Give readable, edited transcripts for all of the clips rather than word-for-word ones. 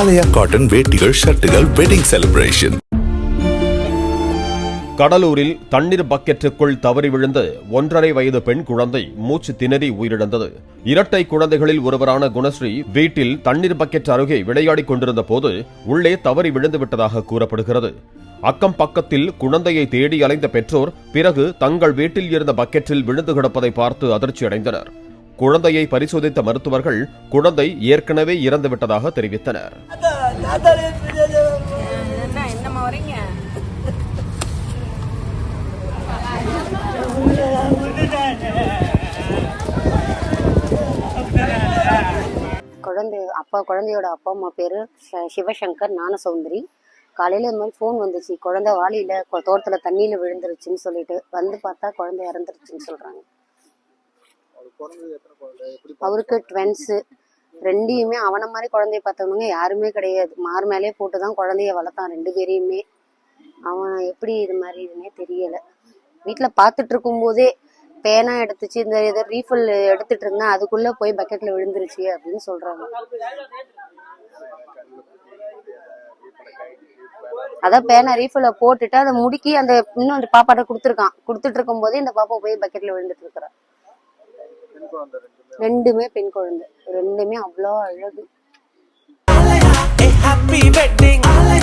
ஆலயா cotton வேட்டிகள் ஷர்ட்டுகள் wedding celebration. கடலூரில் தண்ணீர் பக்கெட்டுக்குள் தவறி விழுந்த 1.5 வயது பெண் குழந்தை மூச்சு திணறி உயிரிழந்தது. இரட்டை குழந்தைகளில் ஒருவரான குணஸ்ரீ வீட்டில் தண்ணீர் பக்கெட் அருகே விளையாடிக் கொண்டிருந்த போது உள்ளே தவறி விழுந்து விட்டதாக கூறப்படுகிறது. அக்கம் பக்கத்தில் குழந்தையை தேடி அலைந்த பெற்றோர் பிறகு தங்கள் வீட்டில் இருந்த பக்கெட்டில் விழுந்து கிடப்பதை பார்த்து அதிர்ச்சியடைந்தனர். குழந்தையை பரிசோதித்த மருத்துவர்கள் குழந்தை ஏற்கனவே இறந்துவிட்டதாக தெரிவித்தனர். குழந்தையோட அப்பா அம்மா பேரு சிவசங்கர், ஞானசௌந்தரி. காலையில இந்த மாதிரி ஃபோன் வந்துச்சு, குழந்தை வாளியில தோட்டத்துல தண்ணியில விழுந்துருச்சுன்னு சொல்லிட்டு வந்து பார்த்தா குழந்தை இறந்துருச்சுன்னு சொல்றாங்க. அவருக்கு ட்வின்ஸ், ரெண்டையுமே அவன மாதிரி குழந்தைய பார்த்தவனுங்க யாருமே கிடையாது. மார் மேலேயே போட்டுதான் குழந்தைய வளர்த்தான், 2 பேரையுமே. அவன் எப்படி இது மாதிரி இதுன்னே தெரியல. வீட்டுல பாத்துட்டு இருக்கும் போதே பேனா எடுத்துச்சு, இந்த ஏதோ ரீஃபில் எடுத்துட்டு இருந்தா அதுக்குள்ள போய் பக்கெட்ல விழுந்துருச்சு அப்படின்னு சொல்றாங்க. அதான் பேனா ரீஃபில போட்டுட்டு அதை முடுக்கி அந்த இன்னும் அந்த பாப்பாட்ட கொடுத்துட்டு இருக்கும் போதே இந்த பாப்பா போய் பக்கெட்ல விழுந்துட்டு இருக்கிறா. 2மே பெண் குழந்தை, 2மே அவ்வளோ அழகு.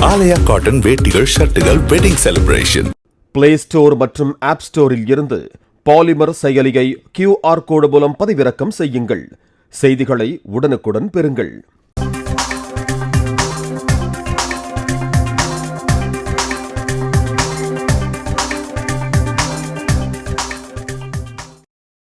ஆலயா காட்டன் வேட்டிகள் ஷர்ட்டுகள் வெட்டிங் செலிப்ரேஷன். பிளே ஸ்டோர் மற்றும் ஆப் ஸ்டோரில் இருந்து பாலிமர் செயலியை QR கோடு மூலம் பதிவிறக்கம் செய்யுங்கள். செய்திகளை உடனுக்குடன் பெறுங்கள்.